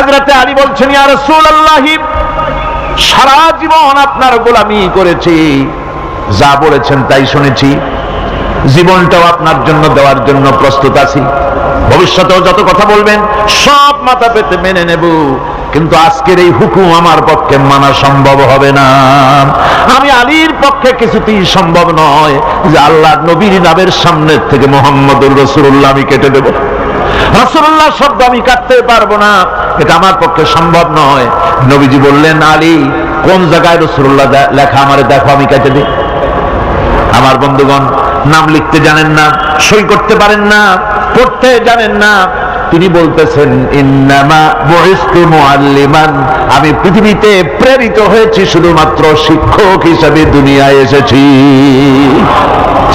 হযরতে আলী বলছেন, ইয়া রাসূলুল্লাহ, সারা জীবন আপনার গোলামি করেছি, যা বলেছেন তাই শুনেছি, জীবনটাও আপনার জন্য দেওয়ার জন্য প্রস্তুত আছি, ভবিষ্যতেও যত কথা বলবেন সব মাথা পেতে মেনে নেব, কিন্তু আজকের এই হুকুম আমার পক্ষে মানা সম্ভব হবে না। আমি আলীর পক্ষে কিছুতেই সম্ভব নয় যে আল্লাহর নবীর নামের সামনে থেকে মুহাম্মদুর রাসূলুল্লাহ আমি কেটে দেব, রাসূলুল্লাহ শব্দ আমি কাটতে পারবো না, এটা আমার পক্ষে সম্ভব নয়। নবীজি বললেন, আলী কোন জায়গায় রাসূলুল্লাহ লেখা আমারে দেখো, আমি কেটে দিই। আমার বন্ধুগণ, নাম লিখতে জানেন না, সই করতে পারেন না, পড়তে জানেন না, তিনি বলতেছেন, ইন্নামা বুইসতু মুআল্লিমান, আমি পৃথিবীতে প্রেরিত হয়েছি শুধুমাত্র শিক্ষক হিসেবে দুনিয়ায় এসেছি।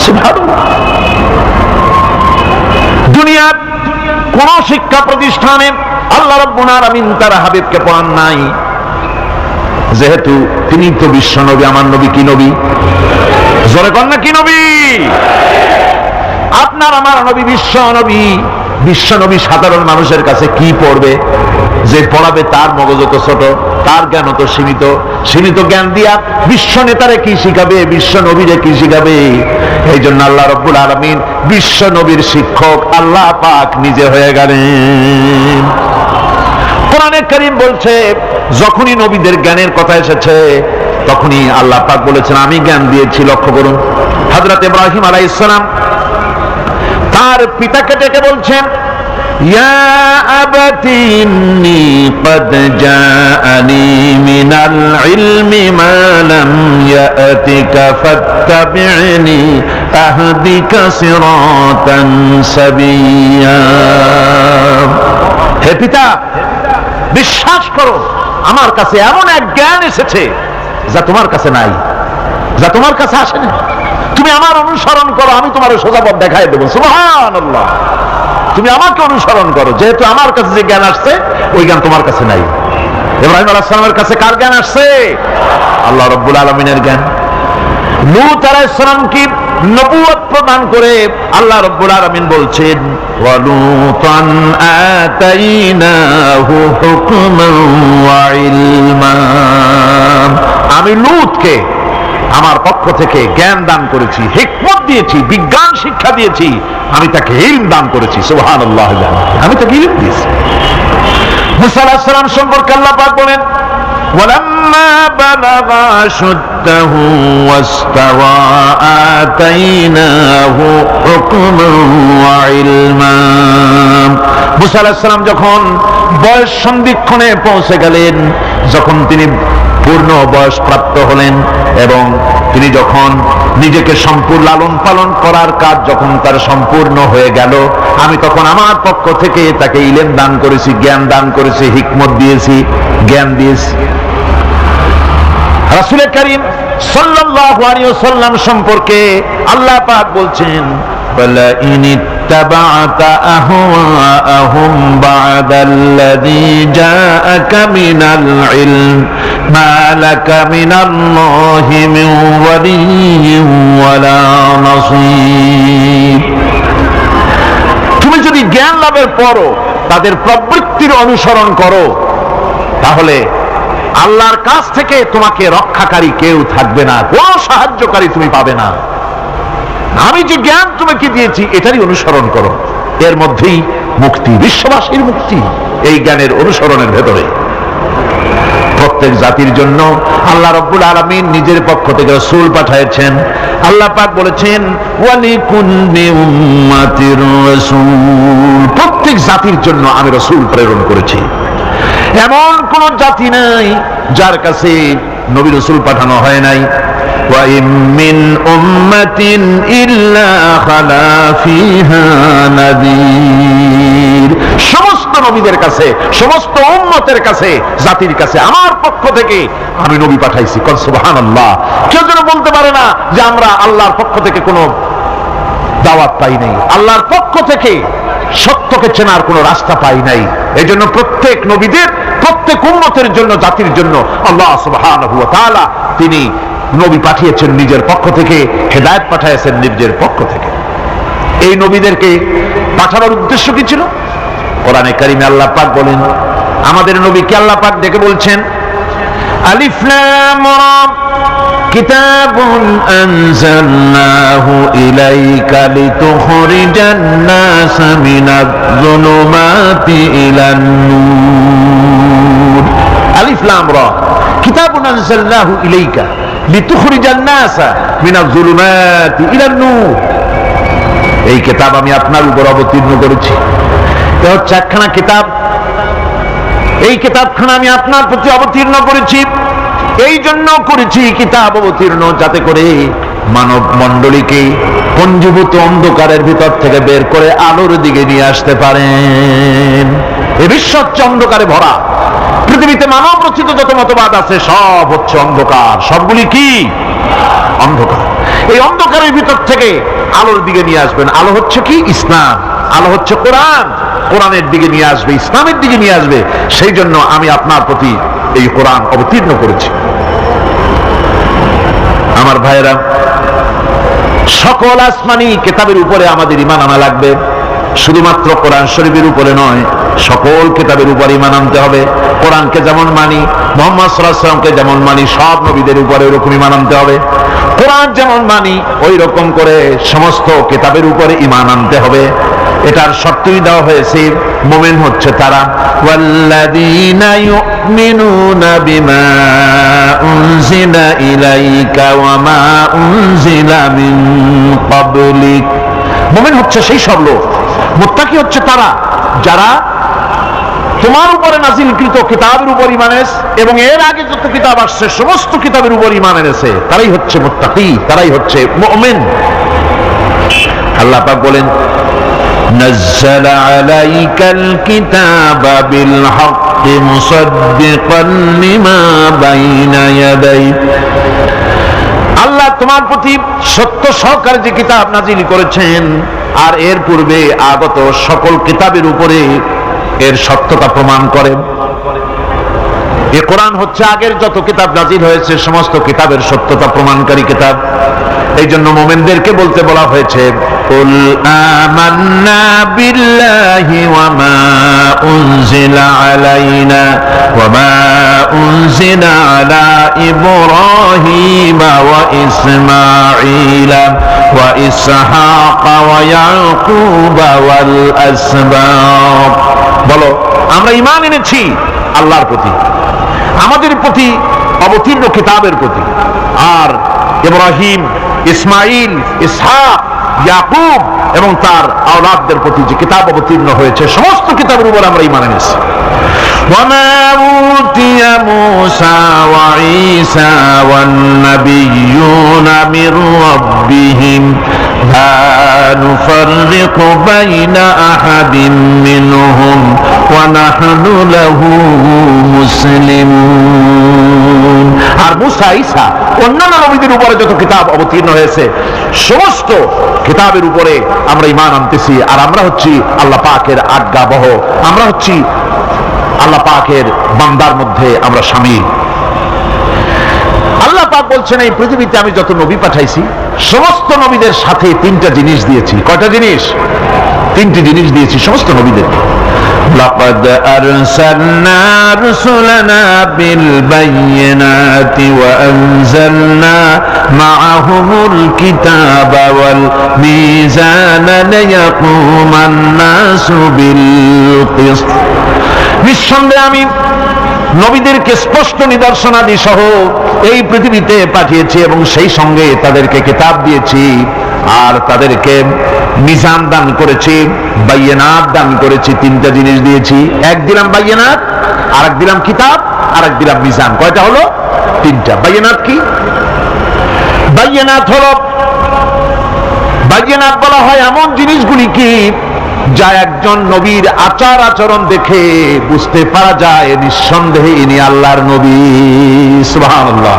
সুবহানাল্লাহ। দুনিয়ার কোন শিক্ষা প্রতিষ্ঠানে আল্লাহ রাব্বুল আলামিন তার হাবিবকে পড়ান নাই, যেহেতু তিনি তো বিশ্ব নবী। আমার নবী কি নবী? জোরে কন না, কি নবী? আপনার আমার নবী বিশ্ব নবী। বিশ্ব নবী সাধারণ মানুষের কাছে কি পড়বে? যে পড়াবে তার মগজ তো ছোট, তার জ্ঞান তো সীমিত। সীমিত জ্ঞান দিয়া বিশ্ব নেতারে কি শিখাবে, বিশ্ব নবীরে কি শিখাবে? এই জন্য আল্লাহ রাব্বুল আলামিন বিশ্ব নবীর শিক্ষক আল্লাহ পাক নিজে হয়ে গেলেন। কোরআনে কারীম বলছে, যখনই নবীদের জ্ঞানের কথা এসেছে তখনই আল্লাহ পাক বলেছেন আমি জ্ঞান দিয়েছি। লক্ষ্য করুন, হযরত ইব্রাহিম আলাইহিস সালাম তার পিতাকে ডেকে বলছেন, ইয়া আবাতি ইন্নী ক্বাদ জাআনি মিনাল ইলমি মা লাম ইয়াতিকা ফাত্তাবি'নি আহদিকা সিরাতান সাবিয়্যা। হে পিতা, বিশ্বাস করো, আমার কাছে এমন এক জ্ঞান এসেছে যা তোমার কাছে নাই, যা তোমার কাছে আসেনি। তুমি আমার অনুসরণ করো, আমি তোমার সোজা পথ দেখাই দেবো। সুবহানাল্লাহ। তুমি আমাকে অনুসরণ করো, যেহেতু আমার কাছে যে জ্ঞান আসছে ওই জ্ঞান তোমার কাছে নাই। ইব্রাহিম আলাইহিস সালামের কাছে কার জ্ঞান আসছে? আল্লাহ রাব্বুল আলামিনের জ্ঞান। লূত আলাইহিস সালামকে নবুয়ত প্রদান করে আল্লাহ রাব্বুল আলামিন বলছেন, ওয়া লূতান আতাইনাহু হুকমান ওয়া ইলমা। আমি লূতকে আমার পক্ষ থেকে জ্ঞান দান করেছি, হিকমত দিয়েছি, বিজ্ঞান শিক্ষা দিয়েছি, আমি তাকে ইলম দান করেছি। সুবহানাল্লাহ, আমি তাকে ইলম দিয়েছি। মুসা আলাইহিস সালাম সম্পর্কে আল্লাহ পাক বলেন, ওয়ালাম্মা বালাগা আশুদ্দাহু ওয়াস্তাওয়া আতাইনাহু হুকমান ওয়া ইলমা। মুসা আলাইহিস সালাম যখন বয়স সন্ধিক্ষণে পৌঁছে গেলেন, যখন তিনি পূর্ণ বয়স প্রাপ্ত হলেন এবং তিনি যখন নিজেকে সম্পূর্ণ লালন পালন করার কাজ যখন তার সম্পূর্ণ হয়ে গেল, আমি তখন আমার পক্ষ থেকে তাকে ইলম দান করেছি, জ্ঞান দান করেছি, হিকমত দিয়েছি, জ্ঞান দিয়েছি। রাসূল করিম সাল্লাল্লাহু আলাইহি ওয়াসাল্লাম সম্পর্কে আল্লাহ পাক বলছেন, ওয়ালা ইন ইত্তাবা'তা আহওয়াআহুম বা'দাল্লাযী জাআকা মিনাল ইলম মা লাকা মিনাল্লাহি মিন ওয়ালিয়্যিন ওয়ালা নাসীর। তুমি যদি জ্ঞান লাভের পরও তাদের প্রবৃত্তির অনুসরণ করো, তাহলে আল্লাহর কাছ থেকে তোমাকে রক্ষাকারী কেউ থাকবে না, কোন সাহায্যকারী তুমি পাবে না। আমি যে জ্ঞান তোমাকে দিয়েছি এটারই অনুসরণ করো, এর মধ্যেই মুক্তি, বিশ্ববাসীর মুক্তি এই জ্ঞানের অনুসরণের ভেতরে। প্রত্যেক জাতির জন্য আল্লাহ রাব্বুল আলামিন নিজের পক্ষ থেকে রাসূল পাঠিয়েছেন। আল্লাহ পাক বলেছেন, ওয়ালিকুল্লি উম্মাতির রাসূল, প্রত্যেক জাতির জন্য আমি রাসূল প্রেরণ করেছি। এমন কোন জাতি নাই যার কাছে নবী রাসূল পাঠানো হয় নাই। ওয়া ইম মিন উম্মাতিন ইল্লা খালা ফিহা নাযীর। সমস্ত নবীদের কাছে, সমস্ত উম্মতের কাছে, জাতির কাছে আমার পক্ষ থেকে আমি নবী পাঠাইছি। কোন সুবহানাল্লাহ। কেউ যেন বলতে পারে না যে আমরা আল্লাহর পক্ষ থেকে কোনো দাওয়াত পাই নাই, আল্লাহর পক্ষ থেকে সত্যকে চেনার কোনো রাস্তা পাই নাই। এই জন্য প্রত্যেক নবীদের, প্রত্যেক উম্মতের জন্য, জাতির জন্য আল্লাহ সুবহানাহু ওয়া তাআলা তিনি নবী পাঠিয়েছেন নিজের পক্ষ থেকে, হেদায়েত পাঠিয়েছেন নিজের পক্ষ থেকে। এই নবীদেরকে পাঠানোর উদ্দেশ্য কি ছিল? কোরআনে কারিমে আল্লাহ পাক বলেন, আমাদের নবীকে আল্লাহ পাক ডেকে বলছেন আলিফ লাম রা কিতাবুন আনজালনাহু ইলাইকা লিতুখরিজান নাস মিনাজ যুলুমাতি ইলান নূর। আলিফ লাম রা কিতাবুন আনজালনাহু ইলাইকা লিতুখরিজান নাস মিনাজ যুলুমাতি ইলান নূর। এই কিতাব আমি আপনার উপর অবতীর্ণ করেছি। এটা হচ্ছে একখানা কিতাব। এই কিতাবখানা আমি আপনার প্রতি অবতীর্ণ করেছি। এই জন্য করেছি কিতাব অবতীর্ণ যাতে করে মানব মণ্ডলীকে পঞ্জীভূত অন্ধকারের ভিতর থেকে বের করে আলোর দিকে নিয়ে আসতে পারেন। এ বিশ্ব হচ্ছে অন্ধকারে ভরা। পৃথিবীতে মানব রচিত যত মতবাদ আছে সব হচ্ছে অন্ধকার। সবগুলি কি? অন্ধকার। এই অন্ধকারের ভিতর থেকে আলোর দিকে নিয়ে আসবেন। আলো হচ্ছে কি? ইসলাম। আলো হচ্ছে কোরআন। কোরআনের দিকে নিয়ে আসবে, ইসলামের দিকে নিয়ে আসবে। সেই জন্য আমি আপনার প্রতি এই কোরআন অবতীর্ণ করেছি। আমার ভাইয়েরা, সকল আসমানি কিতাবের উপরে আমাদের ঈমান আনা লাগবে। শুধুমাত্র কোরআন শরীফের উপরে নয়, সকল কিতাবের উপরে ঈমান আনতে হবে। কোরআনকে যেমন মানি, মুহাম্মদ সাল্লাল্লাহু আলাইহি ওয়াসাল্লামকে যেমন মানি, সব নবীদের উপরে ওরকম ঈমান আনতে হবে। কোরআন যেমন মানি ওই রকম করে সমস্ত কিতাবের উপরে ঈমান আনতে হবে। এটার শর্তই দেওয়া হয়েছে, মুমিন হচ্ছে তারা ওয়াল্লাযীনা ইউমিনুনা বিমা উনজিলা ইলাইকা ওয়া মা উনজিলা মিন ক্বাবলিক। মুমিন হচ্ছে সেই সব লোক, মুত্তাকি হচ্ছে তারা যারা তোমার উপরে নাযিলকৃত কিতাবের উপর ঈমান এনেছে এবং এর আগে যত কিতাব আসছে সমস্ত কিতাবের উপর ঈমান এনেছে। তারাই হচ্ছে মুত্তাকি, তারাই হচ্ছে মুমিন। আল্লাহ পাক বলেন نزل عليك الكتاب بالحق مصدقا لما بين يديه। আল্লাহ তোমার প্রতি সত্য সহকারে যে কিতাব নাজিল করেছেন আর এর পূর্বে আগত সকল কিতাবের উপরে এর সত্যতা প্রমাণ করে। এ কোরআন হচ্ছে আগের যত কিতাব নাজিল হয়েছে সমস্ত কিতাবের সত্যতা প্রমাণকারী কিতাব। এই জন্য মুমিনদেরকে বলতে বলা হয়েছে কুল আমান্না বিল্লাহি ওয়া মা উনজিলা আলাইনা ওয়া মা উনজিলা আলা ইব্রাহিম ওয়া ইসমাঈলা ওয়া ইসহাক ওয়া ইয়াকুব ওয়াল আসবাত। বলো আমরা ঈমান এনেছি আল্লাহর প্রতি, আমাদের প্রতি অবতীর্ণ কিতাবের প্রতি, আর ইব্রাহিম, ইসমাইল, ইসহাক, ইয়াকুব এবং তার আওলাদদের প্রতি যে কিতাব অবতীর্ণ হয়েছে সমস্ত কিতাবের উপর আমরা ঈমান এনেছি। ওয়ামা উতিয়া মূসা ওয়া ঈসা ওয়ান নাবিয়্যুনা মির রাব্বিহিম লা নুফাররিকু বাইনা আহাদিন মিনহুম ওয়া নাহনু লাহু মুসলিমুন। আর মূসা, ঈসা, অন্যান্য নবীদের উপরে যত কিতাব অবতীর্ণ হয়েছে সমস্ত কিতাবের উপরে আমরা ঈমান আনতেছি। আর আমরা হচ্ছি আল্লাহ পাকের আজ্ঞাবহ, আমরা হচ্ছি আল্লাহ পাকের বান্দার মধ্যে আমরা শামিল। আল্লাহ পাক বলছেন এই পৃথিবীতে আমি যত নবী পাঠাইছি সমস্ত নবীদের সাথে তিনটা জিনিস দিয়েছি। কয়টা জিনিস? তিনটি জিনিস দিয়েছি সমস্ত নবীদেরকে। لقد أرسلنا رسلنا بالبينات وأنزلنا معهم الكتاب والميزان ليقوم الناس بالقسط। নিঃসন্দেহে আমি নবীদেরকে স্পষ্ট নিদর্শনাদি সহ এই পৃথিবীতে পাঠিয়েছি এবং সেই সঙ্গে তাদেরকে কিতাব দিয়েছি আর তাদেরকে মিজান দান করেছি, বাইয়িনাত দান করেছি। তিনটা জিনিস দিয়েছি। এক দিলাম বাইয়িনাত, আর এক দিলাম কিতাব, আর এক দিলাম মিজান। কয়টা হলো? তিনটা। বাইয়িনাত কি? বাইয়িনাত হলো, বাইয়িনাত বলা হয় এমন জিনিসগুলি কি যা একজন নবীর আচার আচরণ দেখে বুঝতে পারা যায় নিঃসন্দেহে ইনি আল্লাহর নবী। সুবহানাল্লাহ।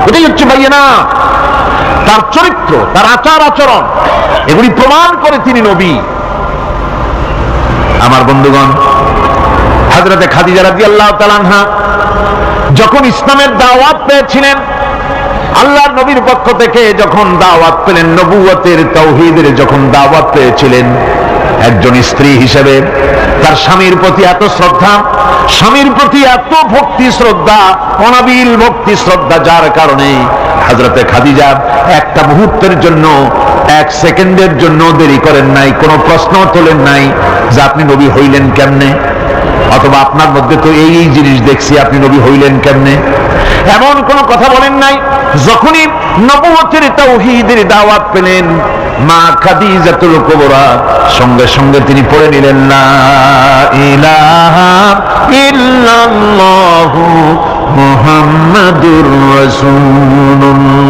এটাই হচ্ছে বাইয়িনাত। তার চরিত্র, তার আচার আচরণ এগুলি প্রমাণ করে তিনি নবী। আমার বন্ধুগণ, হযরতে খাদিজা রাদিয়াল্লাহু তাআলা আনহা যখন ইসলামের দাওয়াত পেয়েছিলেন, আল্লাহর নবীর পক্ষ থেকে যখন দাওয়াত পেলেন, নবুয়তের তাওহীদের যখন দাওয়াত পেয়েছিলেন, একজন স্ত্রী হিসেবে তার স্বামীর প্রতি এত শ্রদ্ধা, স্বামীর প্রতি এত ভক্তি শ্রদ্ধা, অনাবিল ভক্তি শ্রদ্ধা, যার কারণে হযরতে খাদিজা একটা মুহূর্তের জন্য, এক সেকেন্ডের জন্য দেরি করেন নাই, কোনো প্রশ্ন তোলেন নাই যে আপনি নবী হইলেন কেমনে, অথবা আপনার মধ্যে তো এই জিনিস দেখছি, আপনি নবী হইলেন কেমনে, এমন কোন কথা বলেন নাই। যখনই নবুয়তের তাওহীদের দাওয়াত পেলেন মা খাদিজাতুল কুবরা, সঙ্গে সঙ্গে তিনি পড়ে নিলেন লা ইলাহা ইল্লাল্লাহু মুহাম্মাদুর রাসূলুল্লাহ।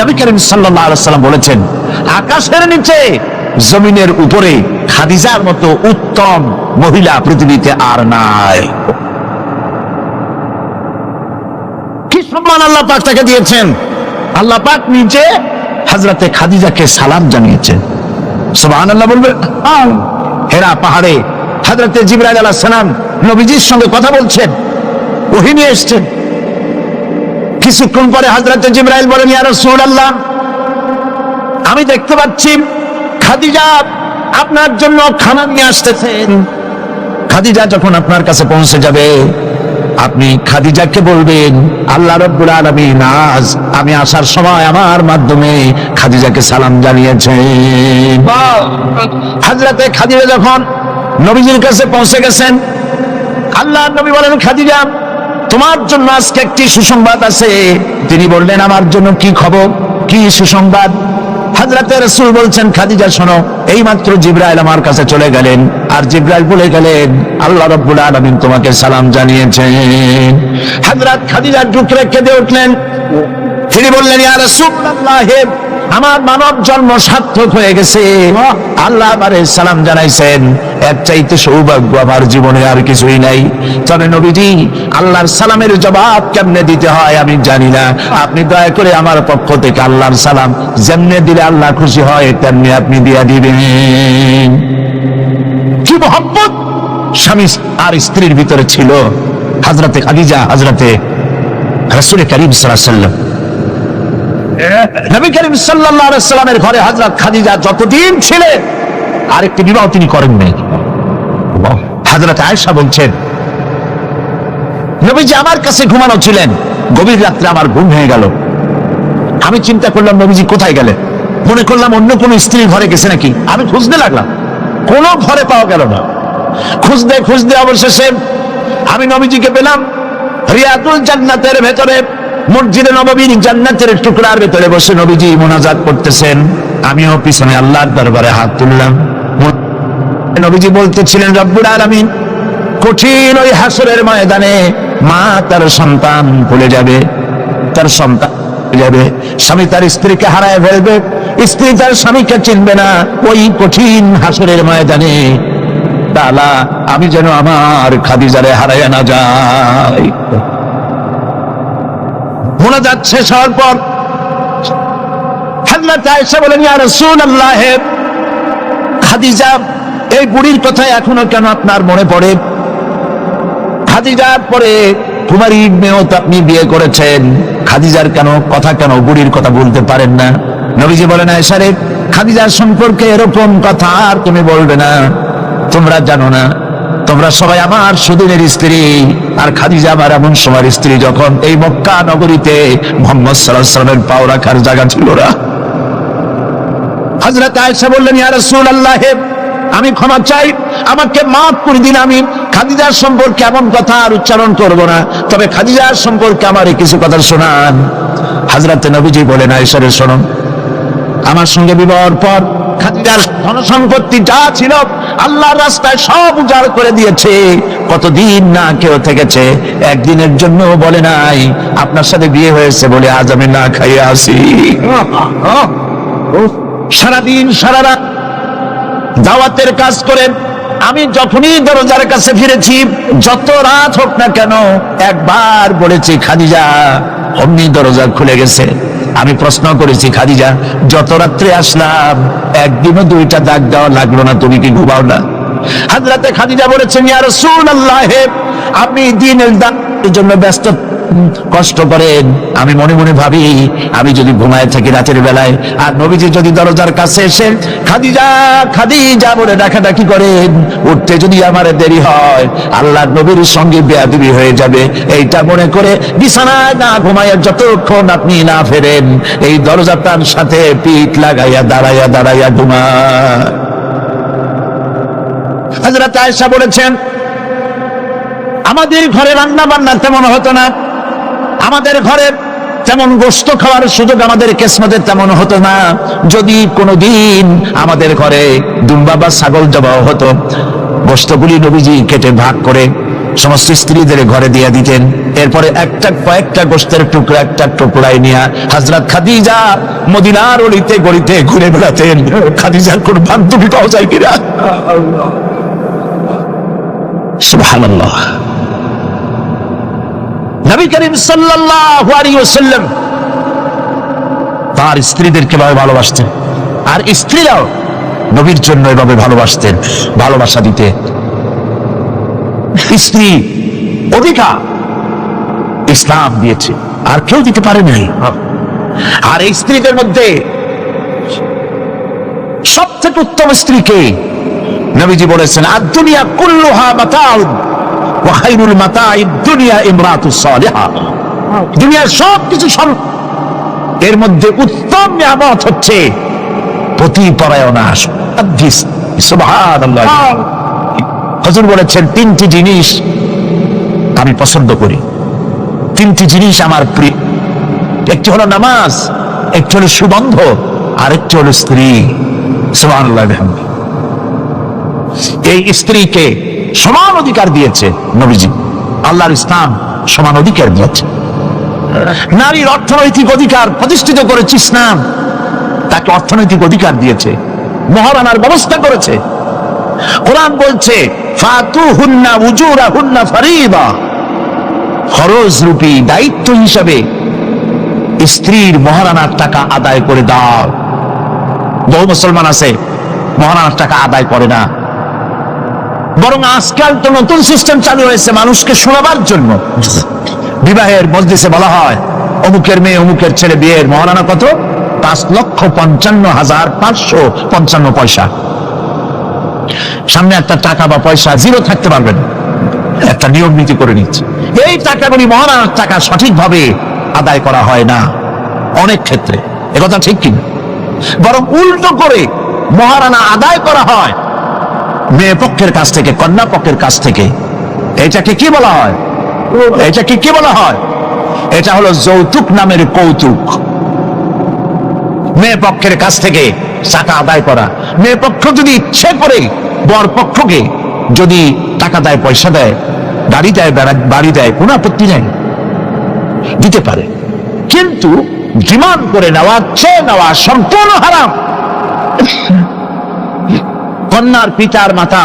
নবী করিম সাল্লাল্লাহু আলাইহি ওয়াসাল্লাম বলেছেন, আকাশের নিচে জমিনের উপরে খাদিজার মতো উত্তম মহিলা পৃথিবীতে আর নাই। কি সম্মান আল্লাহ পাক তাকে দিয়েছেন। আল্লাহ পাক নিচে হযরতে খাদিজাকে সালাম জানিয়েছেন। সুবহানাল্লাহ বলবেন। হেরা পাহাড়ে হযরতে জিবরাইল আলাইহিস সালাম নবীজির সঙ্গে কথা বলছেন, ওহী নিয়ে এসেছেন। কিছুক্ষণ পরে হযরতে জিবরাইল বলেন, ইয়া রাসূলুল্লাহ, আমি দেখতে পাচ্ছি খাদিজা আপনার জন্য খানা নিয়ে আসতেছেন। খাদিজা যখন আপনার কাছে পৌঁছে যাবে, আপনি খাদিজাকে বলবেন, আল্লাহ রাব্বুল আলামিন আজ আমি আসার সময় আমার মাধ্যমে খাদিজাকে সালাম জানিয়েছেন। হযরতে খাদিজা যখন নবীজির কাছে পৌঁছে গেছেন, আল্লাহর নবী বলেন, খাদিজা তোমার জন্য আজকে একটি সুসংবাদ আছে। তিনি বললেন, আমার জন্য কি খবর, কি সুসংবাদ? হযরতে রাসূল বলছেন, খাদিজা শোনো, এইমাত্র জিবরাইল আমার কাছে চলে গেলেন, আর জিবরাইল বলে গেলেন আল্লাহ রাব্বুল আলামিন তোমাকে সালাম জানিয়েছেন। হযরত খাদিজা ডুকরে কেঁদে উঠলেন। তিনি বললেন, ইয়া রাসূলুল্লাহ, আমার মানব জন্ম সার্থক হয়ে গেছে, আল্লাহ আমারে সালাম জানাইছেন, এর চাইতে সৌভাগ্য আমার জীবনে আর কিছুই নাই। তবে নবীজি, আল্লাহর সালামের জবাব কেমনে দিতে হয় আমি জানি না, আপনি দয়া করে আমার পক্ষ থেকে আল্লাহর সালাম যেমনে দিলে আল্লাহ খুশি হয় তেমনি আপনি দিয়া দিবেন। কি মহব্বত স্বামী আর স্ত্রীর ভিতরে ছিল। হযরতে খাদিজা হযরতে রাসূল করিম সাল্লাল্লাহু আলাইহি ওয়াসাল্লাম, নবী করিম সাল্লাল্লাহু আলাইহি ওয়াসাল্লামের ঘরে হযরত খাদিজা যতদিন ছিলেন আরেকটি বিবাহ তিনি করেন নাই। হযরত আয়েশা বলছেন, নবীজি আমার কাছে ঘুমানো ছিলেন, গভীর রাত্রে আমার ঘুম ভেঙে গেল। আমি চিন্তা করলাম নবীজি কোথায় গেলেন, মনে করলাম অন্য কোনো স্ত্রীর ঘরে গেছে নাকি। আমি খুঁজতে লাগলাম, কোনো ঘরে পাওয়া গেল না। খুঁজতে খুঁজতে অবশেষে আমি নবীজিকে পেলাম রিয়াদুল জান্নাতের ভেতরে, মসজিদে নববীর জান্নাতের টুকরার ভেতরে বসে নবীজি মুনাজাত করতেছেন। আমিও পিছনে আল্লাহর দরবারে হাত তুললাম। নবীজি বলতেছিলেন, রব্বুল আলামিন কঠিন ওই হাসরের ময়দানে মা তার সন্তান ভুলে যাবে, তার সন্তান যাবে, স্বামী তার স্ত্রীকে হারায় ফেলবে, স্ত্রী তার স্বামীকে চিনবে না। ওই কঠিন হাসরের ময়দানে তাআলা আমি যেন আমার খাদিজারে হারায় না যাই। মুনাজাত শেষ হওয়ার পর হযরত আয়েশা বলেন, ইয়া রাসূলুল্লাহ, খাদিজা এই বুড়ির কথা এখনো কেন আপনার মনে পড়ে? খাদিজার পরে কুমারী মেয়েও তো আপনি বিয়ে করেছেন, খাদিজার কেন বুড়ির কথা বলতে পারেন না? নবীজি বলেন, আয়েশা রে, খাদিজার সম্পর্কে এরকম কথা আর তুমি বলবে না। তোমরা জানো না, তোমরা সবাই আমার সুদিনের স্ত্রী, আর খাদিজা আমার এমন সময়ের স্ত্রী যখন এই মক্কা নগরীতে মুহাম্মদ সাল্লাল্লাহু আলাইহি ওয়াসাল্লামের পাও রাখার জায়গা ছিল না। হযরত আয়েশা বললেন, ইয়া রাসূলুল্লাহ, আমি ক্ষমা চাই, আমাকে মাফ করে দিন। আমি খাদিজার সম্পর্কে এমন কথা আর উচ্চারণ করব না, তবে খাদিজার সম্পর্কে আমার কিছু কথা শোনান। হযরত নবীজি বলেন, আয়েশা রে শোনো, আমার সঙ্গে বিবাহের পর খাদিজার ধন সম্পত্তি যা ছিল আল্লাহর রাস্তায় সব উজাড় করে দিয়েছে। কতদিন না কেউ থেকেছে, একদিনের জন্য বলে নাই আপনার সাথে বিয়ে হয়েছে বলে আজ আমি না খাইয়ে আসি। সারাদিন সারা রাত দাওয়াতের কাজ করে আমি যখনই দরজার কাছে ফিরেছি, যত রাত হোক না কেন, একবার বলেছি খাদিজা, অমনি দরজা খুলে গেছে। আমি প্রশ্ন করেছি, খাদিজা, যত রাত্রে আসলাম একদিনও দুইটা দাগ দেওয়া লাগলো না, তুমি কি ঘুমাও না? হযরতে খাদিজা বলেছেন, ইয়া রাসূলুল্লাহ, আপনি দিনের দাগ এই জন্য ব্যস্ত, কষ্ট করেন। আমি মনে মনে ভাবি, আমি যদি ঘুমায় থাকি রাতের বেলায়, আর নবীজি যদি দরজার কাছে এসে খাদিজা খাদিজা বলে ডাকাডাকি করেন, উঠতে যদি আমার দেরি হয়, আল্লাহ নবীর সঙ্গে বেয়াদবি হয়ে যাবে, এইটা মনে করে বিছানায় না ঘুমায় যতক্ষণ আপনি না ফেরেন, এই দরজাটার সাথে পিঠ লাগাইয়া দাঁড়াইয়া দাঁড়াইয়া ঘুমায়। হযরত আয়েশা বলেছেন, আমাদের ঘরে রান্না বান্না তেমন হতো না, আমাদের ঘরে তেমন গোশত খাওয়ার সুযোগ আমাদের কিসমতে তেমন হতো না। যদি কোনোদিন আমাদের ঘরে দুম্বা বা ছাগল জবাহ হতো, গোশতগুলি নবীজি কেটে ভাগ করে সমস্ত স্ত্রীদের ঘরে দিয়ে দিতেন। এরপরে একটা কয়েকটা গোশতের টুকরা একটা টুকরাই নিয়ে হযরত খাদিজা মদিনার অলিতে গলিতে ঘুরে বেড়াতেন। খাদিজার কোন বান্ধবী পাওয়া যায় কিনা? সুবহানাল্লাহ। নবী করিম সাল্লাল্লাহু আলাইহি ওয়াসাল্লাম তার স্ত্রীদেরকে ভাবে ভালোবাসতেন, আর স্ত্রীরাও নবীর জন্য এভাবে ভালোবাসতেন, ভালোবাসা দিতে। স্ত্রী অধিকার ইসলাম দিয়েছে, আর কেউ দিতে পারে নাই। আর এই স্ত্রীদের মধ্যে সবথেকে উত্তম স্ত্রীকে নবীজি বলেছেন, আদ-দুনিয়া কুল্লুহা মাতাউন ওয়া খায়রুল মাতাইদ দুনিয়া ইমরাতুস সালিহা। দুনিয়ার সবকিছু এর মধ্যে উত্তম নিয়ামত হচ্ছে পতিপরায়ণা। সুবহানাল্লাহ। হুজুর বলেছেন, তিনটি জিনিস আমি পছন্দ করি, তিনটি জিনিস আমার প্রিয়। একটি হলো নামাজ, একটি হলো সুগন্ধ, আর একটি হলো স্ত্রী। সুবহানাল্লাহ। এই স্ত্রীকে সমান অধিকার দিয়েছে নবীজি, আল্লাহর ইসলাম সমান অধিকার দিয়েছে। নারীর অর্থনৈতিক অধিকার প্রতিষ্ঠিত করেছে ইসলাম, তাকে অর্থনৈতিক অধিকার দিয়েছে, মহারানার ব্যবস্থা করেছে। কোরআন বলছে, ফাতুহুন্না উজুরাহুন্না ফারিদা, ফরজ রূপী দায়িত্ব হিসাবে স্ত্রীর মহারানার টাকা আদায় করে দাও। বহু মুসলমান আছে মহারানার টাকা আদায় করে না, বরং আজকাল তো নতুন সিস্টেম চালু হয়েছে মানুষকে শোনাবার জন্য। বিবাহের মজলিসে বলা হয়, অমুকের মেয়ে অমুকের ছেলে বিয়ের মহারানা কত? ৫,৫৫,৫৫৫ পয়সা। সামনে একটা টাকা বা পয়সা জিরো থাকতে পারবেন, একটা নিয়ম নীতি করে নিচ্ছে। এই টাকাগুলি মহারানার টাকা সঠিকভাবে আদায় করা হয় না অনেক ক্ষেত্রে, একথা ঠিক কিনা? বরং উল্টো করে মহারানা আদায় করা হয় মেয়ে পক্ষের কাছ থেকে, কন্যা পক্ষের কাছ থেকে। এটাকে কি বলা হয়? এটাকে কি বলা হয়? এটা হলো যৌতুক নামের কৌতুক। মেয়ে পক্ষের কাছ থেকে টাকা আদায় করা। মেয়ে পক্ষ যদি ইচ্ছে করে বর পক্ষকে যদি টাকা দেয়, পয়সা দেয়, গাড়ি দেয়, বাড়ি দেয়, কোনো আপত্তি নেই, দিতে পারে। কিন্তু ডিমান্ড করে নেওয়া, চেয়ে নেওয়া সম্পূর্ণ হারাম। কন্যার পিতার মাতা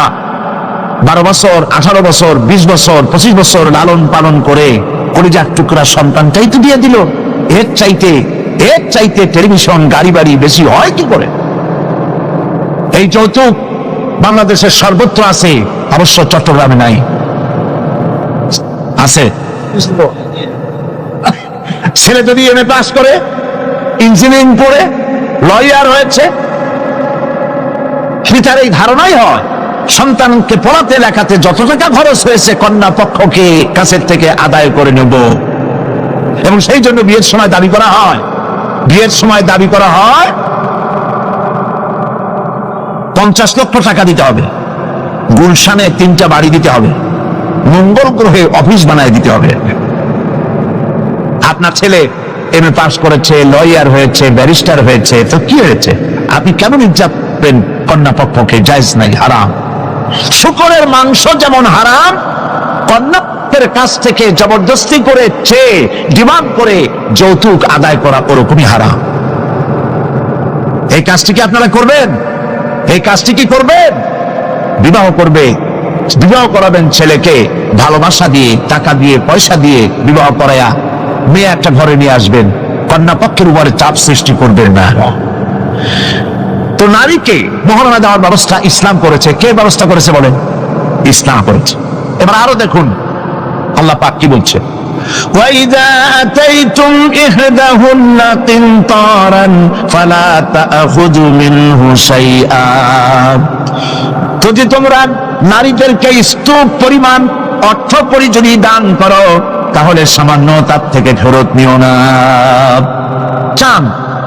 12 বছর, 18 বছর, 20 বছর, 25 বছর লালন পালন করে কলিজার টুকরা সন্তানটাই তো দিয়ে দিল। এর চাইতে টেলিভিশন, গাড়ি বাড়ি বেশি হয় কি করে? এই যৌতুক বাংলাদেশের সর্বত্র আছে, অবশ্য চট্টগ্রামে নাই। আছে। ছেলে যদি এমএ পাস করে, ইঞ্জিনিয়ারিং পড়ে লয়ার হয়েছে, পিতার এই ধারণাই হয় সন্তানকে পড়াতে লেখাতে যত টাকা খরচ হয়েছে কন্যা পক্ষকে কাছের থেকে আদায় করে নেব। এবং সেই জন্য বিয়ের সময় দাবি করা হয়, 50 লক্ষ টাকা দিতে হবে, গুলশানে 3টা বাড়ি দিতে হবে, মঙ্গল গ্রহে অফিস বানায় দিতে হবে। আপনার ছেলে এমএ পাস করেছে, লয়ার হয়েছে, ব্যারিস্টার হয়েছে, তো কি হয়েছে? আপনি কেন নির্যাতন কন্যা পক্ষকে? জায়েজ নাই, হারাম। শুকরের মাংস যেমন হারাম, কন্যার কাছ থেকে জবরদস্তি করে চেয়ে ডিমান্ড করে যৌতুক আদায় করা ওরকমই হারাম। এই কাজটি কি আপনারা করবেন? এই কাজটি কি করবেন? বিবাহ করাবেন ছেলেকে ভালোবাসা দিয়ে, টাকা দিয়ে, পয়সা দিয়ে বিবাহ করায়া মেয়ে একটা ঘরে নিয়ে আসবেন, কন্যা পক্ষের উপরে চাপ সৃষ্টি করবেন না। তো নারীকে মহারানা দেওয়ার ব্যবস্থা ইসলাম করেছে। কে ব্যবস্থা করেছে বলেন? ইসলাম করেছে। এবার আরো দেখুন, আল্লাহ পাক কি বলছে, وَإِذَا آتَيْتُمْ إِحْدَاهُنَّ قِنطَارًا فَلَا تَأْخُذُوا مِنْهُ شَيْئًا। যদি তোমরা নারীদেরকে স্তূপ পরিমাণ অর্থ পরি যদি দান করো, তাহলে সামান্য তার থেকে ফেরত নিও না। চান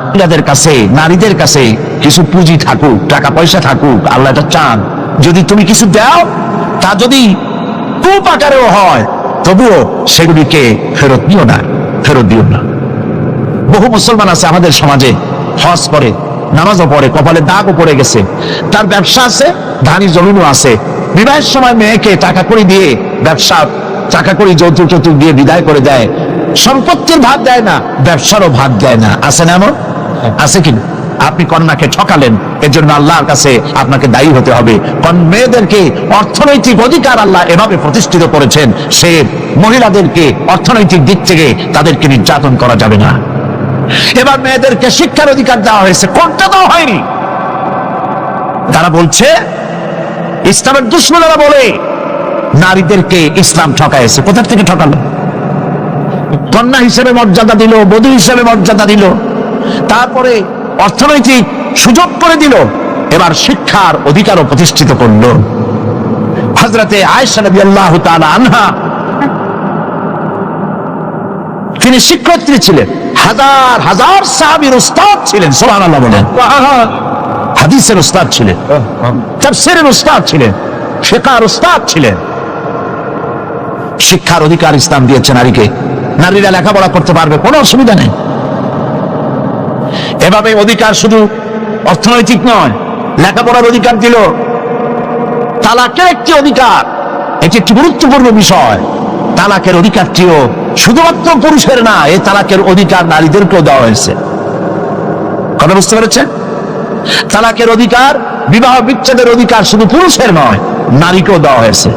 মহিলাদের কাছে, নারীদের কাছে কিছু পুঁজি থাকুক, টাকা পয়সা থাকুক, আল্লাহ এটা চান। যদি তুমি কিছু দাও, তা যদি কূপ আকারেও হয়, তবুও সেগুলিকে ফেরত নিও না, ফেরত দিও না। বহু মুসলমান আছে আমাদের সমাজে, হজ করে, নামাজও পড়ে, কপালে দাগও পড়ে গেছে, তার ব্যবসা আছে, ধানি জমিনও আছে, বিবাহের সময় মেয়েকে টাকা করে দিয়ে, ব্যবসা টাকা করে যৌতুক টৌতুক দিয়ে বিদায় করে দেয়, সম্পত্তির ভাগ দেয় না, ব্যবসারও ভাগ দেয় না। আছে না এমন? আছে কি? আপনি কন্যাকে ঠকালেন, এর জন্য আল্লাহর কাছে আপনাকে দায়ী হতে হবে। মেয়েদেরকে অর্থনৈতিক অধিকার আল্লাহ এভাবে প্রতিষ্ঠিত করেছেন, সে মহিলাদেরকে অর্থনৈতিক দিক থেকে তাদেরকে নির্যাতন করা যাবে না। এবার মেয়েদেরকে শিক্ষার অধিকার দেওয়া হয়েছে, কোনটা দেওয়া হয়নি। তারা বলছে, ইসলামের দুশ্মনেরা বলে নারীদেরকে ইসলাম ঠকাইছে। কোথা থেকে ঠকালো? কন্যা হিসেবে মর্যাদা দিল, বধূ হিসেবে মর্যাদা দিল, তারপরে অর্থনৈতিক সুযোগ করে দিল, এবার শিক্ষার অধিকারও প্রতিষ্ঠিত করল। হযরতে আয়েশা রাদিয়াল্লাহু তাআলা আনহা, তিনি শিক্ষয়িত্রী ছিলেন, হাজার হাজার সাহাবীর উস্তাদ ছিলেন। সুবহানাল্লাহ বলেন। হাদিসের উস্তাদ ছিলেন, তাফসীরের উস্তাদ ছিলেন, ফিকহের উস্তাদ ছিলেন। শিক্ষার অধিকার ইসলাম দিয়েছে নারীকে, নারীরা লেখাপড়া করতে পারবে, কোনো অসুবিধা নেই। এভাবে অধিকার শুধু অর্থনৈতিক নয়, লেখাপড়ার অধিকার দিল। তালাকের একটি অধিকার, এটি একটি গুরুত্বপূর্ণ বিষয়। তালাকের অধিকারটিও শুধুমাত্র পুরুষের না, এই তালাকের অধিকার নারীদেরকেও দেওয়া হয়েছে। কথা বুঝতে পেরেছেন? তালাকের অধিকার, বিবাহ বিচ্ছেদের অধিকার শুধু পুরুষের নয়, নারীকেও দেওয়া হয়েছে।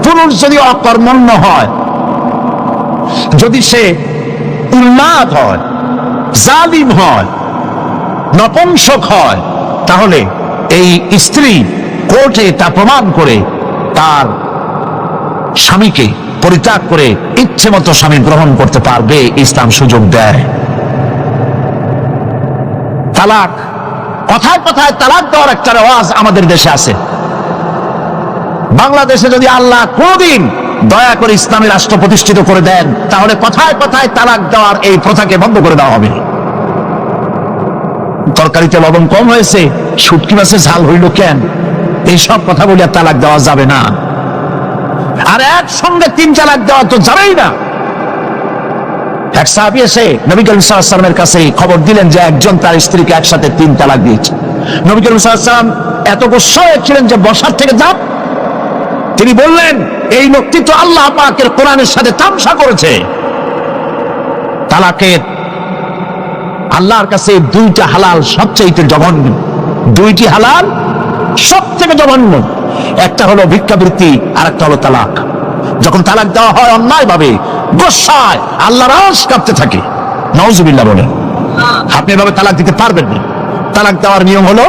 পুরুষ যদি অকর্মণ্য হয়, যদি সে উন্মাদ হয়, জালিম হয়, নপুংসক হয়, তাহলে এই স্ত্রী কোর্টে তা প্রমাণ করে তার স্বামীকে পরিত্যাগ করে ইচ্ছে মতো স্বামী গ্রহণ করতে পারবে, ইসলাম সুযোগ দেয়। তালাক, কথায় কথায় তালাক দেওয়ার একটা রেওয়াজ আমাদের দেশে আছে। বাংলাদেশে যদি আল্লাহ কোনদিন দয়া করে ইসলামী রাষ্ট্র প্রতিষ্ঠিত করে দেন, তাহলে কথায় কথায় তালাক দেওয়ার এই প্রথাকে বন্ধ করে দেওয়া হবে। তরকারিতে লবণ কম হয়েছে, শুটকি মাছে ঝাল হইল কেন, এইসব কথা বলে তালাক দেওয়া যাবে না। আর একসঙ্গে 3 তালাক দেওয়া তো যাবেই না। এক সাহাবী এসে নবী করিম সাল্লাল্লাহু আলাইহি ওয়াসাল্লামের কাছে খবর দিলেন যে একজন তার স্ত্রীকে একসাথে 3 তালাক দিয়েছে। নবী করিম সাল্লাল্লাহু আলাইহি ওয়াসাল্লাম এত গুসা হয়েছিলেন যে বসার থেকে যান, তিনি বললেন, এই লোকটি তো আল্লাহ পাকের কোরআনের সাথে তামসা করেছে। তালাকের আল্লাহর কাছে 2টা হালাল সবচেয়ে জঘন্য, 2টি হালাল সব থেকে জঘন্য। একটা হলো ভিক্ষাবৃত্তি, আর একটা হলো তালাক। যখন তালাক দেওয়া হয় অন্যায় ভাবে, গোসায় আল্লাহর আরশ কাঁপতে থাকে। নাউজুবিল্লাহ বলেন। আপনি এভাবে তালাক দিতে পারবেন না। তালাক দেওয়ার নিয়ম হলো,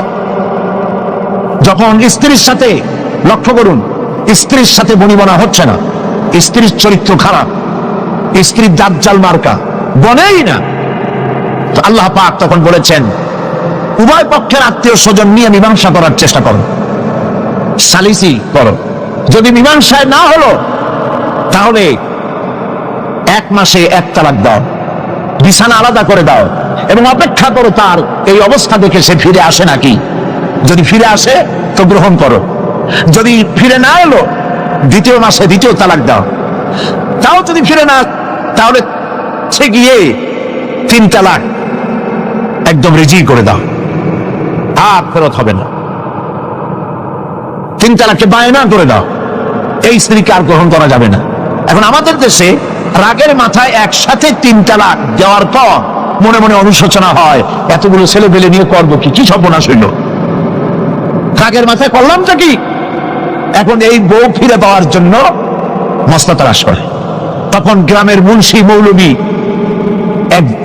যখন স্ত্রীর সাথে, লক্ষ্য করুন, স্ত্রীর সাথে বনিবনা হচ্ছে না, স্ত্রীর চরিত্র খারাপ, স্ত্রীর দাজ্জাল মার্কা, বনেই না, তো আল্লাহ পাক তখন বলেছেন, উভয় পক্ষের আত্মীয় স্বজন নিয়ে মীমাংসা করার চেষ্টা করো, সালিসি করো। যদি মীমাংসায় না হলো, তাহলে 1 মাসে 1 তালাক দাও, বিছানা আলাদা করে দাও, এবং অপেক্ষা করো তার এই অবস্থা দেখে সে ফিরে আসে নাকি। যদি ফিরে আসে তো গ্রহণ করো, যদি ফিরে না এলো 2য় মাসে 2য় তালাক দাও। তাও যদি ফিরে না, তাহলে সে গিয়ে 3 তালাক একদম রেজি করে দাও, আর ফেরত হবে না। 3 তালাককে বায়না করে দাও, এই স্ত্রীকে আর গ্রহণ করা যাবে না। এখন আমাদের দেশে রাগের মাথায় একসাথে 3 তালাক দেওয়ার পর মনে মনে অনুশোচনা হয়, এতগুলো ছেলে পেলে নিয়ে করবো কি, কি সর্বনাশ হইল, রাগের মাথায় করলামটা কি। এখন এই বউ ফিরে পাওয়ার জন্য মস্ত তালাশ করে। তখন গ্রামের মুন্সি মৌলবী,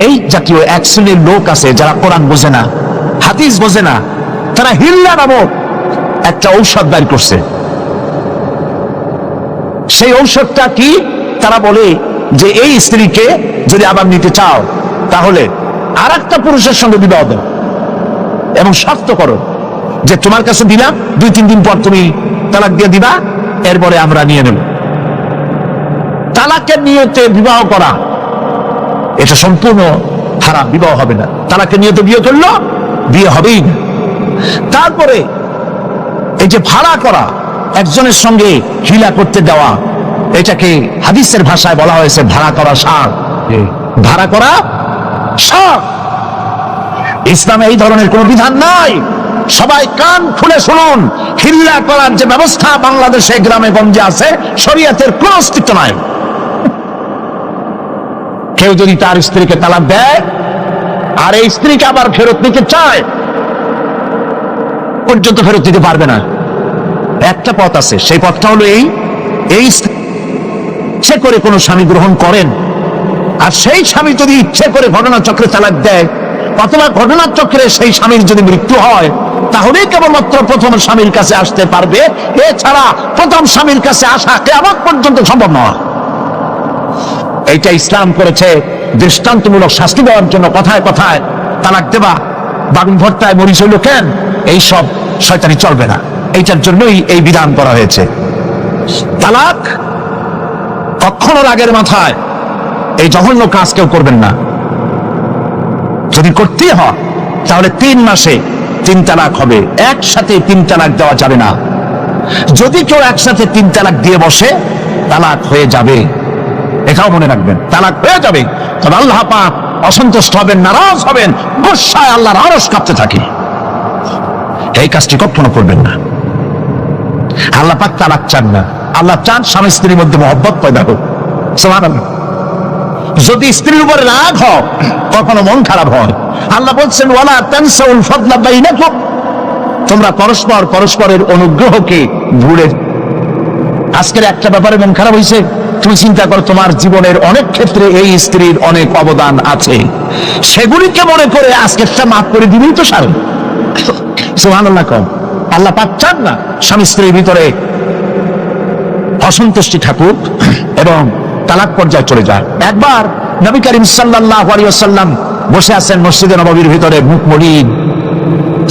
এই জাতীয় এক শ্রেণীর লোক আছে যারা কোরআন বোঝে না, হাদিস বোঝে না, তারা হিল্লা নামক একটা ঔষধ বের করছে। সেই ঔষধটা কি? তারা বলে যে এই স্ত্রীকে যদি আবার নিতে চাও তাহলে আর একটা পুরুষের সঙ্গে বিবাহ দাও এবং শর্ত করো যে তোমার কাছে দিলাম, 2-3 দিন পর তুমি তালাক দিয়ে দিবা, এরপরে আমরা নিয়ে নেব। তালাকের নিয়তে বিবাহ করা এটা সম্পূর্ণ হারাম, বিবাহ হবে না। তালাকের নিয়তে বিয়ে করলো, বিয়ে হবেই না। তারপরে এই যে ভাড়া করা, একজনের সঙ্গে হিলা করতে দেওয়া, এটাকে হাদিসের ভাষায় বলা হয়েছে ভাড়া করা শার। ভাড়া করা শার। ইসলামে এই ধরনের কোন বিধান নাই। সবাই কান খুলে শুনুন, হিল্লা করার যে ব্যবস্থা বাংলাদেশে গ্রামে গঞ্জে আছে, শরীয়তের কোন অস্তিত্ব নাই। কেউ যদি তার স্ত্রীকে তালাক দেয় আর এই স্ত্রীকে আবার ফেরত নিতে চায়, পর্যন্ত ফেরত দিতে পারবে না। একটা পথ আছে, সেই পথটা হলো এই ইচ্ছে করে কোনো স্বামী গ্রহণ করেন, আর সেই স্বামী যদি ইচ্ছে করে ঘটনাচক্রে তালাক দেয় অথবা ঘটনাচক্রে সেই স্বামীর যদি মৃত্যু হয়, তাহলেই কেবলমাত্র প্রথম স্বামীর কাছে আসতে পারবে। এছাড়া প্রথম স্বামীর কাছে আসা কিয়ামত পর্যন্ত সম্ভব নয়। এইটা ইসলাম করেছে দৃষ্টান্তমূলক শাস্তি দেওয়ার জন্য। কথায় কথায় তালাক দেবা, বাগুন ভর্তায় মরিচ হইল কেন, এইসব শয়তানি চলবে না। এইটার জন্যই এই বিধান করা হয়েছে। তালাক কখনো রাগের মাথায় এই জঘন্য কাজ কেউ করবেন না। যদি করতেই হয় তাহলে 3 মাসে 3 তালাক হবে, একসাথে 3 তালাক দেওয়া যাবে না। যদি কেউ একসাথে 3 তালাক দিয়ে বসে, তালাক হয়ে যাবে। এটাও মনে রাখবেন, তালাক হয়ে যাবে। তবে আল্লাহ পাক অসন্তুষ্ট হবেন, নারাজ হবেন, গোসায় আল্লাহর আরশ কাঁপতে থাকে। এই কাজটি কখনো করবেন না। আল্লাহ পাক তালাক চান না। আল্লাহ চান স্বামী স্ত্রীর মধ্যে মহব্বত পয়দা হোক। সুবহানাল্লাহ। যদি স্ত্রীর উপর রাগ হয়, কখনো মন খারাপ হয়, আল্লাহ বলছেন ওয়ালা তানসাউল ফাদলা বাইনাকুম, তোমরা পরস্পর পরস্পরের অনুগ্রহকে ভুলে। আজকের একটা ব্যাপারে মন খারাপ হয়েছে, তুমি চিন্তা করো তোমার জীবনের অনেক ক্ষেত্রে এই স্ত্রীর অনেক অবদান আছে, সেগুলিকে মনে করে আজকেরটা মাফ করে দিবেই তো সার। সুবহানাল্লাহ। কম আল্লাহ পাক চান না স্বামী স্ত্রীর ভিতরে অসন্তুষ্টি থাকুক এবং তালাক পর্যায়ে চলে যায়। একবার নবী করিম সাল্লাল্লাহু আলাইহি ওয়াসাল্লাম বসে আছেন মসজিদে নববীর ভিতরে, মুখ মলিন,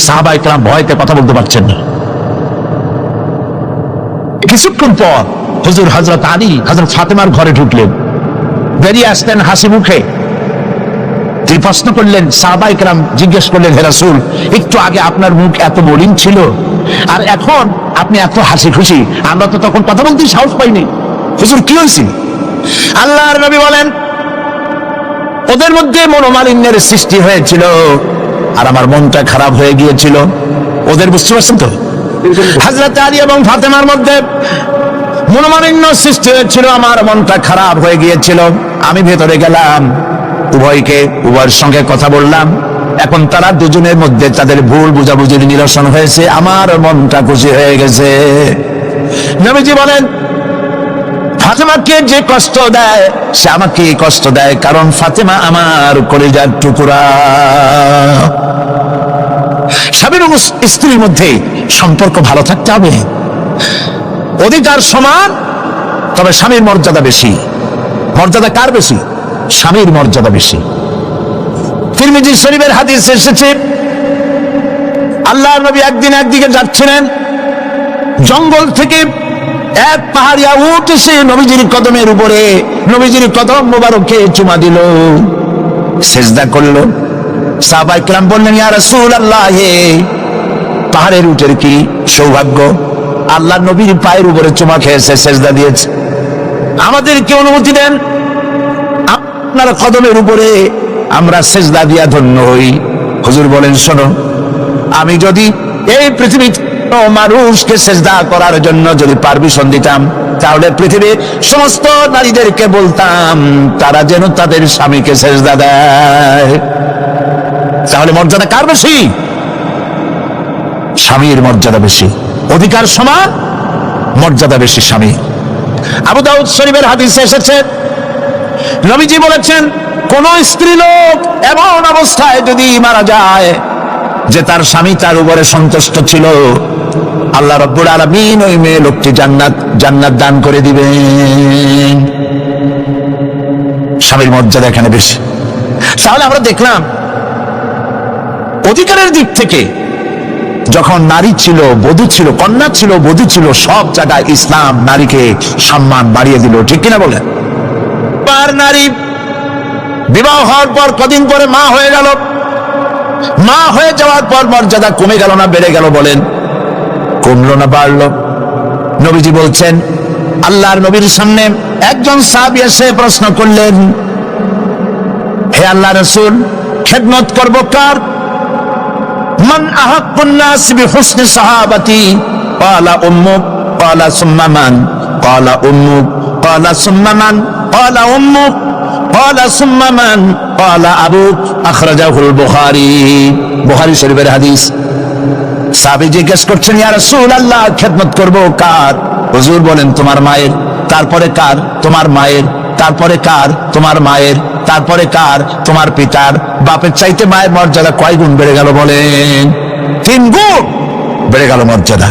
সাহাবায়ে কেরাম ভয়তে কথা বলতে পারছেন না। কিছুক্ষণ পর হুজুর হযরত আলী হযরত ফাতেমার ঘরে ঢুকলেন, বেরিয়ে আসতেন হাসি মুখে। তিনি প্রশ্ন করলেন, সাহাবায়ে কেরাম জিজ্ঞেস করলেন, হে রাসূল, একটু আগে আপনার মুখ এত মলিন ছিল আর এখন আপনি এত হাসি খুশি, আমরা তো তখন কথা বলতে সাহস পাইনি। হুজুর কি হয়েছে? আল্লাহর নবী বলেন, ওদের মধ্যে মনোমালিন্যের সৃষ্টি হয়েছিল আর আমার মনটা খারাপ হয়ে গিয়েছিল। ওদের, বুঝতে পারছেন তো, হযরত আলী এবং ফাতেমার মধ্যে মনোমালিন্য সৃষ্টি হয়েছিল, আমার মনটা খারাপ হয়ে গিয়েছিল। আমি ভেতরে গেলাম, উভয়ের সঙ্গে কথা বললাম। এখন তারা দুজনের মধ্যে তাদের ভুল বুঝাবুঝির নিরসন হয়েছে, আমার মনটা খুশি হয়ে গেছে। নবীজি বলেন, ফাতেমাকে যে কষ্ট দেয় সে আমাকে কষ্ট দেয়, কারণ ফাতেমা আমার কলিজার টুকরা। স্বামী এবং স্ত্রীর মধ্যে সম্পর্ক ভালো থাকতে হবে, অধিকার সমান, তবে স্বামীর মর্যাদা বেশি। মর্যাদা কার বেশি? স্বামীর মর্যাদা বেশি। তিরমিজি শরীফের হাদিস এসেছে, আল্লাহর নবী একদিন একদিকে যাচ্ছিলেন, জঙ্গল থেকে এক পাহাড়িয়া উট এসে নবীজির কদমের উপরে নবীজির কদম মোবারকে চুমা দিল, সিজদা করল। সাহাবায়ে কেরাম বললেন, ইয়া রাসূলুল্লাহ, পাহাড়ের উটের কি সৌভাগ্য, আল্লাহ নবীর পায়ের উপরে চুমা খেয়েছে, সিজদা দিয়েছে। আমাদেরকে অনুমতি দেন, আপনার কদমের উপরে আমরা সিজদা দিয়া ধন্য হই। হুজুর বলেন, শোনো, আমি যদি এই পৃথিবীতে মানুষকে সিজদা করার জন্য যদি পারমিশন দিতাম, তাহলে পৃথিবীর সমস্ত নারীদেরকে বলতাম তারা যেন তাদের স্বামীকে সিজদা দেয়। তাহলে মর্যাদা কার বেশি? স্বামীর মর্যাদা বেশি। অধিকার সমান, মর্যাদা বেশি স্বামী। আবু দাউদ শরীফের হাদিসে এসেছে, নবীজি বলেছেন, কোন স্ত্রীলোক এমন অবস্থায় যদি মারা যায় যে তার স্বামী তার উপরে সন্তুষ্ট ছিল, আল্লাহ রাব্বুল আলামিন ওই মেয়ে লোকটি জান্নাত দান করে দিবেন। স্বামীর মর্যাদা এখানে বেশি। তাহলে আমরা দেখলাম অধিকারের দিক থেকে যখন নারী ছিল, বধূ ছিল, কন্যা ছিল, বধূ ছিল, সব জায়গায় ইসলাম নারীকে সম্মান বাড়িয়ে দিল, ঠিক কিনা বলেন? আর নারী বিবাহ হওয়ার পর কদিন পরে মা হয়ে গেল, মা হয়ে যাওয়ার পর মর্যাদা কমে গেল না বেড়ে গেল? বলেন, কমলো না বাড়লো? নবীজি বলছেন, আল্লাহর নবীর সামনে একজন সাহাবী এসে প্রশ্ন করলেন, হে আল্লাহ রাসূল, খেদমত করব কার? মান আহাক্কুন নাস বিহুসনি সাহাবাতি? ক্বালা উম্মুক। ক্বালা সুম্মা মান? ক্বালা উম্মুক। ক্বালা সুম্মা মান? ক্বালা উম্মুক। ক্বালা সুম্মা মান? ক্বালা আবুক। আখরাজাহুল বুখারী। বুখারী শরীফের হাদিস। সাহাবী জিজ্ঞেস করছেন, ইয়া রাসূলুল্লাহ, খেদমত করব কার? হুজুর বলেন, তোমার মায়ের। তারপরে কার? তোমার মায়ের। তারপরে কার? তোমার মায়ের। তারপরে কার? তোমার পিতার। বাপের চাইতে মায়ের মর্যাদা কয় গুণ বেড়ে গেল? বলেন, 3 গুণ বেড়ে গেল মর্যাদা।